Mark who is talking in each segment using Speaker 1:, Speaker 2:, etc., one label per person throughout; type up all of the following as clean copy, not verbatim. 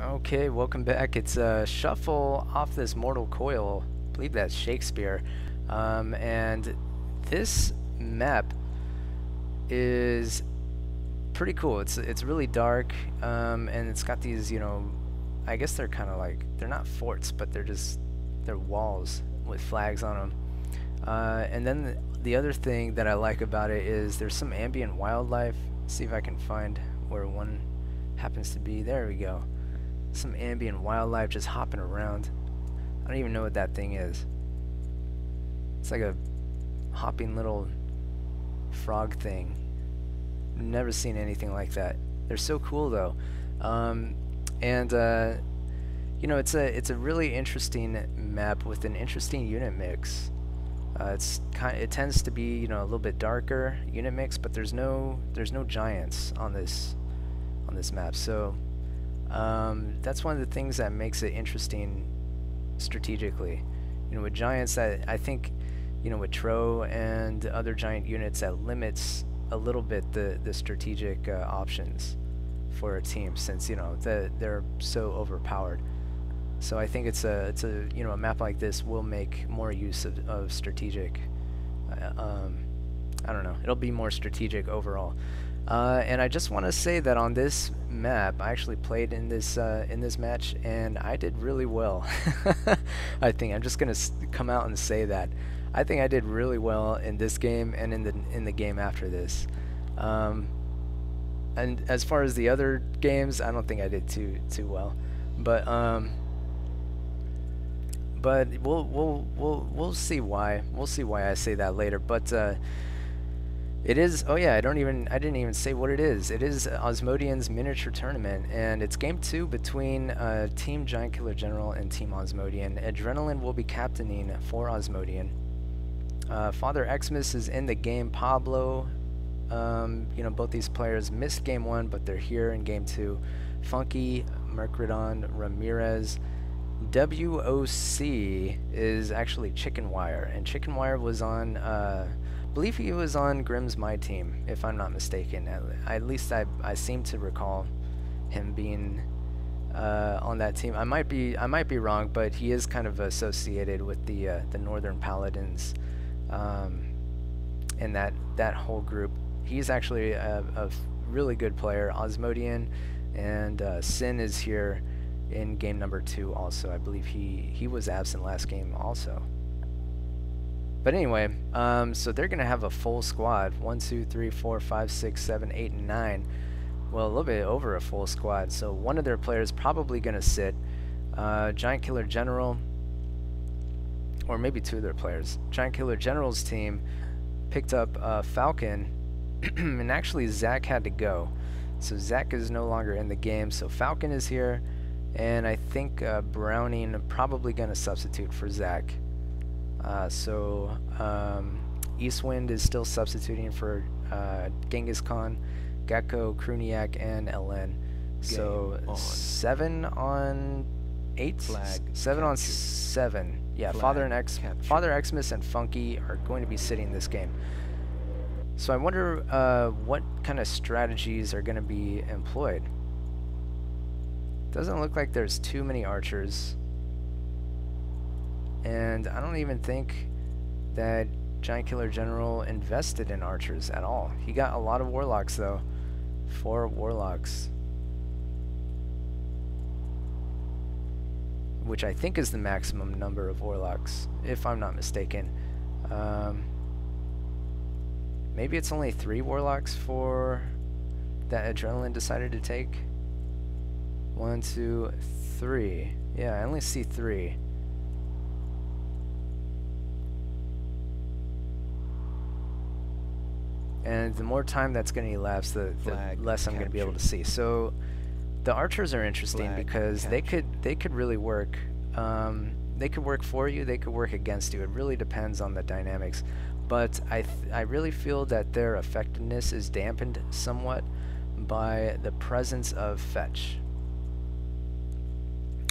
Speaker 1: Okay, welcome back. It's a shuffle off this mortal coil. I believe that's Shakespeare. And this map is pretty cool. It's really dark, and it's got these, I guess they're kind of like, they're not forts, but they're walls with flags on them. And then the other thing that I like about it is there's some ambient wildlife. Let's see if I can find where one happens to be. There we go. Some ambient wildlife just hopping around. I don't even know what that thing is. It's like a hopping little frog thing. Never seen anything like that. They're so cool though. It's a really interesting map with an interesting unit mix. It tends to be a little bit darker unit mix, but there's no giants on this map. So that's one of the things that makes it interesting strategically. With giants, I think with Tro and other giant units, that limits a little bit the strategic options for a team, since they're so overpowered. So I think it's a map like this will make more use of strategic. I don't know. It'll be more strategic overall. And I just want to say that on this map, I actually played in this match, and I did really well. I think I'm just gonna come out and say that I think I did really well in this game and in the game after this. And as far as the other games, I don't think I did too well. But we'll see why. We'll see why I say that later. But it is. Oh yeah, I didn't even say what it is. It is Osmodian's miniature tournament, and it's game 2 between Team Giant Killer General and Team Osmodian. Adrenaline will be captaining for Osmodian. Father Xmas is in the game. Pablo. Both these players missed game 1, but they're here in game 2. Funky, Mercredon, Ramirez. WOC is actually Chicken Wire, and Chicken Wire was on. I believe he was on Grimm's My Team, if I'm not mistaken. At least I seem to recall him being on that team. I might be wrong, but he is kind of associated with the Northern Paladins, and that whole group. He's actually a really good player. Osmodian, and Sin is here in game number 2 also. I believe he was absent last game also. But anyway, so they're going to have a full squad. 1, 2, 3, 4, 5, 6, 7, 8, and 9. Well, a little bit over a full squad. So one of their players probably going to sit. Giant Killer General, or maybe 2 of their players. Giant Killer General's team picked up Falcon, and actually Zach had to go. So Zach is no longer in the game. So Falcon is here, and I think Browning probably going to substitute for Zach. Eastwind is still substituting for Genghis Khan, Gecko, Kruniak, and LN. So 7 on 8, 7 on 7. Yeah, Father Xmas and Funky are going to be sitting this game. So I wonder what kind of strategies are going to be employed. Doesn't look like there's too many archers. And I don't even think that Giant Killer General invested in archers at all. He got a lot of warlocks though. 4 warlocks. Which I think is the maximum number of warlocks, if I'm not mistaken. Maybe it's only 3 warlocks for that Adrenaline decided to take. 1, 2, 3. Yeah, I only see 3. And the more time that's going to elapse, the less I'm going to be able to see. So the archers are interesting because they could really work. They could work for you. They could work against you. It really depends on the dynamics. But I really feel that their effectiveness is dampened somewhat by the presence of fetch.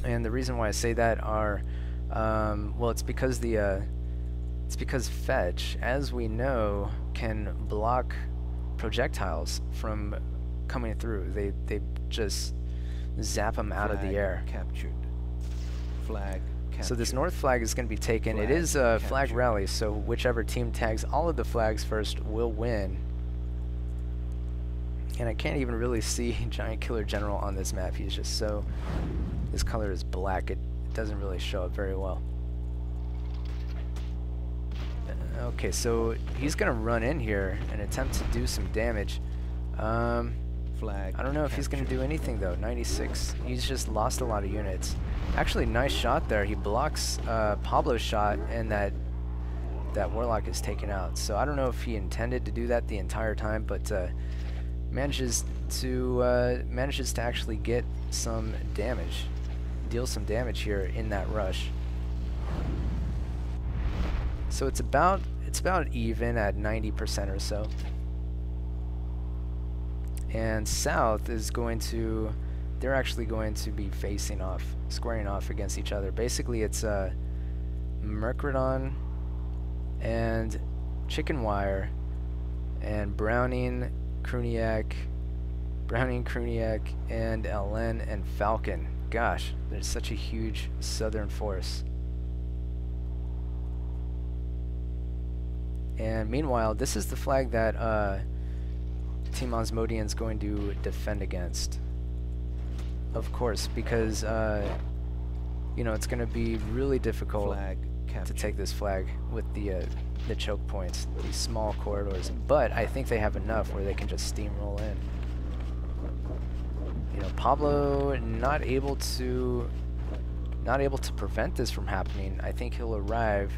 Speaker 1: And the reason why I say that are, well, it's because fetch, as we know, can block projectiles from coming through. They just zap them out of the air.
Speaker 2: Captured. Flag captured.
Speaker 1: So this north flag is going to be taken. It is a flag rally, so whichever team tags all of the flags first will win. And I can't even really see Giant Killer General on this map. He's just so... his color is black. It doesn't really show up very well. Okay, so he's going to run in here and attempt to do some damage.
Speaker 2: Flag
Speaker 1: I don't know if he's going to do anything, though. 96. He's just lost a lot of units. Actually, nice shot there. He blocks Pablo's shot, and that Warlock is taken out. So I don't know if he intended to do that the entire time, but manages to actually get some damage, deal some damage here in that rush. So it's about even at 90% or so. And South is going to, they're actually going to be facing off, squaring off against each other. Basically, it's Murkridon and Chicken Wire and Browning, Kruniak, and LN and Falcon. Gosh, there's such a huge southern force. And meanwhile, this is the flag that Team Osmodian's going to defend against. Of course, because you know, it's going to be really difficult to take this flag with the choke points, these small corridors. But I think they have enough where they can just steamroll in. You know, Pablo not able to prevent this from happening. I think he'll arrive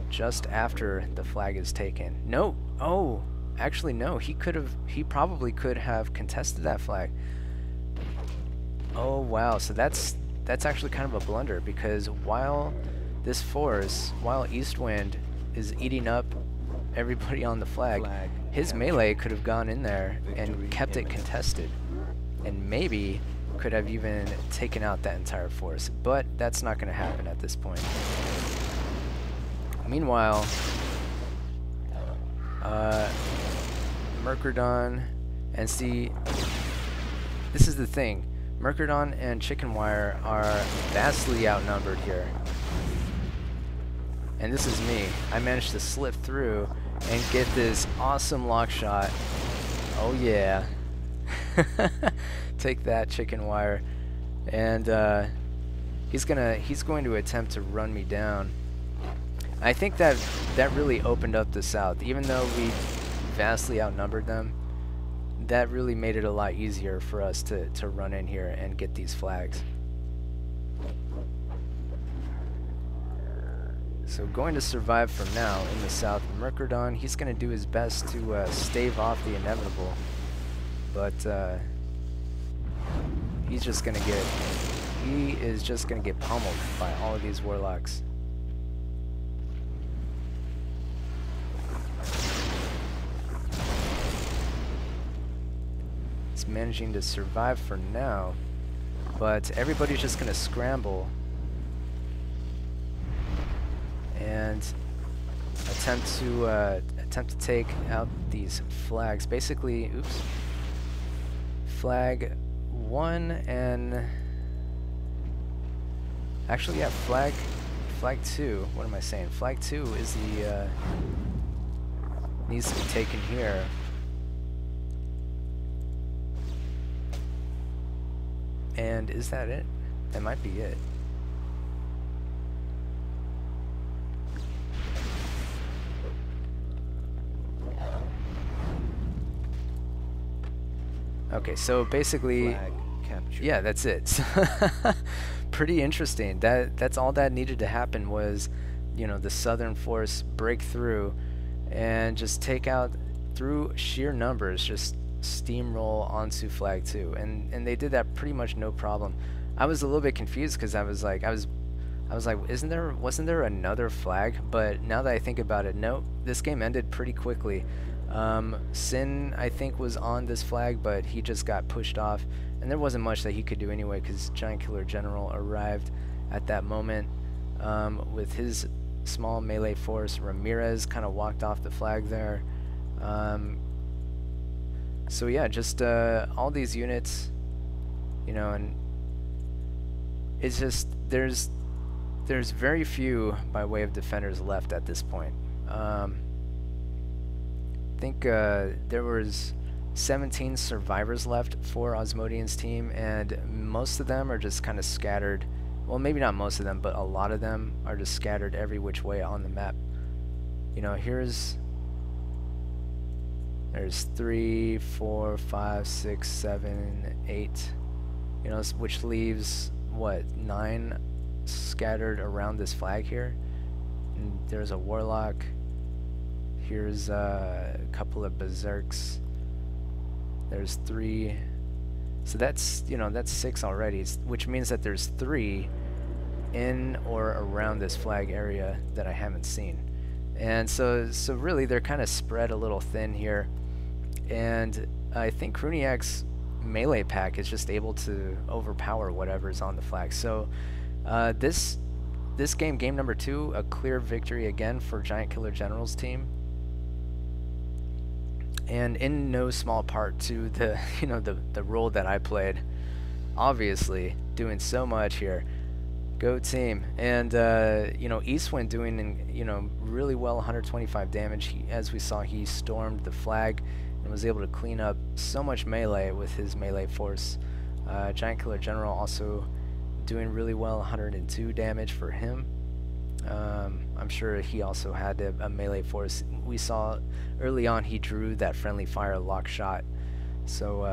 Speaker 1: just after the flag is taken. No. Oh, actually no. He probably could have contested that flag. Oh wow. So that's actually kind of a blunder, because while this force, while Eastwind is eating up everybody on the flag, his melee could have gone in there and kept it contested, and maybe could have even taken out that entire force. But that's not going to happen at this point. Meanwhile, Murkridon, and see, this is the thing. Murkridon and Chicken Wire are vastly outnumbered here. And this is me. I managed to slip through and get this awesome lock shot. Oh yeah. Take that, Chicken Wire. And he's going to attempt to run me down. I think that really opened up the South. Even though we vastly outnumbered them, that really made it a lot easier for us to run in here and get these flags. So going to survive for now in the South. Murkridon, he's going to do his best to stave off the inevitable, but he is just going to get pummeled by all of these Warlocks. He's managing to survive for now, but everybody's just going to scramble and attempt to take out these flags. Basically, oops. Flag 1 and actually, yeah, flag 2. What am I saying? Flag 2 is the needs to be taken here. And is that it? That might be it. Okay, so basically, yeah, that's it. Pretty interesting. That's all that needed to happen was, you know, the Southern force break through and just take out, through sheer numbers, just steamroll onto flag 2, and they did that pretty much no problem. I was a little bit confused because I was like, wasn't there another flag? But now that I think about it, no, this game ended pretty quickly. Sin, I think, was on this flag, but he just got pushed off, and there wasn't much that he could do anyway because Giant Killer General arrived at that moment with his small melee force. Ramirez kind of walked off the flag there. So yeah, just all these units, you know, and it's just there's very few by way of defenders left at this point. I think there was 17 survivors left for Osmodian's team, and most of them are just kind of scattered. Well, maybe not most of them, but a lot of them are just scattered every which way on the map. You know, there's 3, 4, 5, 6, 7, 8, you know, which leaves, what, 9 scattered around this flag here. And there's a warlock. Here's a couple of berserks. There's 3. So that's, you know, that's 6 already, which means that there's 3 in or around this flag area that I haven't seen. And so really they're kind of spread a little thin here. And I think Kruniak's melee pack is just able to overpower whatever's on the flag. So this game, game number 2, a clear victory again for Giant Killer General's team. And in no small part to the, you know, the role that I played. Obviously, doing so much here. Go team. And, you know, Eastwind doing, you know, really well, 125 damage. As we saw, he stormed the flag and was able to clean up so much melee with his melee force. Giant Killer General also doing really well, 102 damage for him. I'm sure he also had a melee force. We saw early on he drew that friendly fire lock shot. So,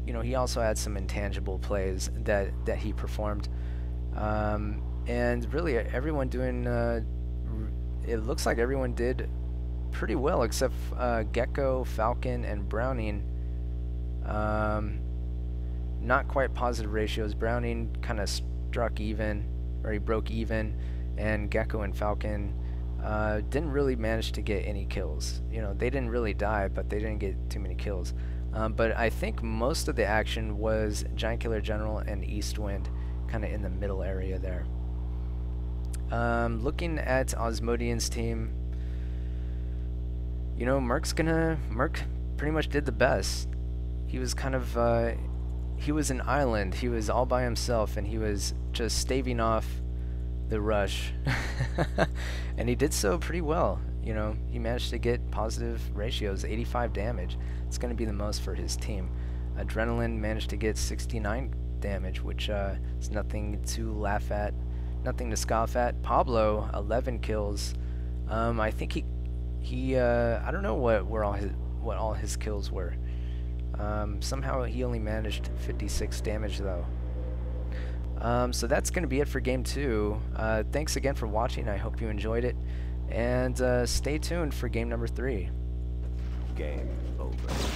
Speaker 1: you know, he also had some intangible plays that he performed. And really everyone doing, it looks like everyone did pretty well except Gecko, Falcon, and Browning. Not quite positive ratios. Browning kind of struck even, or he broke even, and Gecko and Falcon didn't really manage to get any kills. You know, they didn't really die, but they didn't get too many kills. But I think most of the action was Giant Killer General and Eastwind, kind of in the middle area there. Looking at Osmodian's team, you know, Merc pretty much did the best. He was kind of, he was an island. He was all by himself, and he was just staving off the rush. And he did so pretty well. You know, he managed to get positive ratios, 85 damage. It's going to be the most for his team. Adrenaline managed to get 69 damage, which is nothing to laugh at, nothing to scoff at. Pablo, 11 kills. I think he I don't know what all his kills were. Somehow he only managed 56 damage though. So that's going to be it for game 2. Thanks again for watching. I hope you enjoyed it, and stay tuned for game number 3.
Speaker 2: Game over.